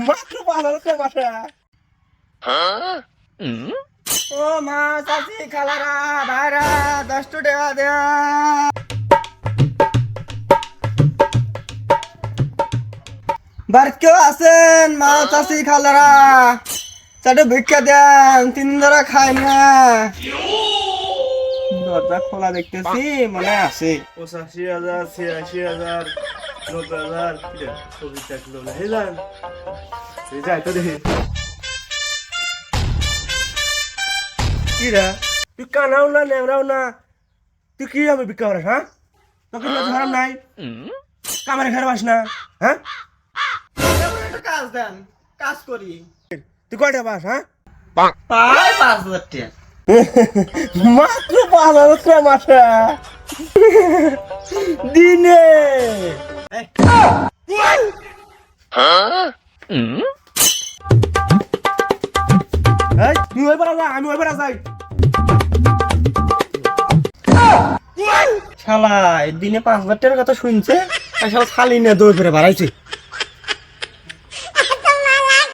মাত্র 5,000 টাকা মাসে। ও মা চাচি খালারা ভাইরা 10 টাকা দেয়া। বাড়িতে কেউ আছেন? মা চাচি খালারা চাটে ভিক্ষা দেন, 3 ধরা খাই না। দরজা খোলা দেখতেছি, মনে আছে 85,000, 86,000, 90,000, ছবি চাকলো না হেলান যাই তো দেখি কিরা তুই কানাও না নেমরাও না, তুই কি আমি বিক্কা করিস? হ্যাঁ, তোকে ধরাম নাই, কামারে ঘরে বাস না। হ্যাঁ, একটা কাজ দেন, কাজ করি। তুই কয়টা বাস? হ্যাঁ, পাই 5,000 টাকা। মাত্র 5,000 টাকা মাসে দিনে। তুই ওই পারা যা, আমি ওই পারা যাই। শালা দিনে 5,000 টাকার কথা শুনছে, আর শালা খালি না দৌড় করে বাড়াইছে।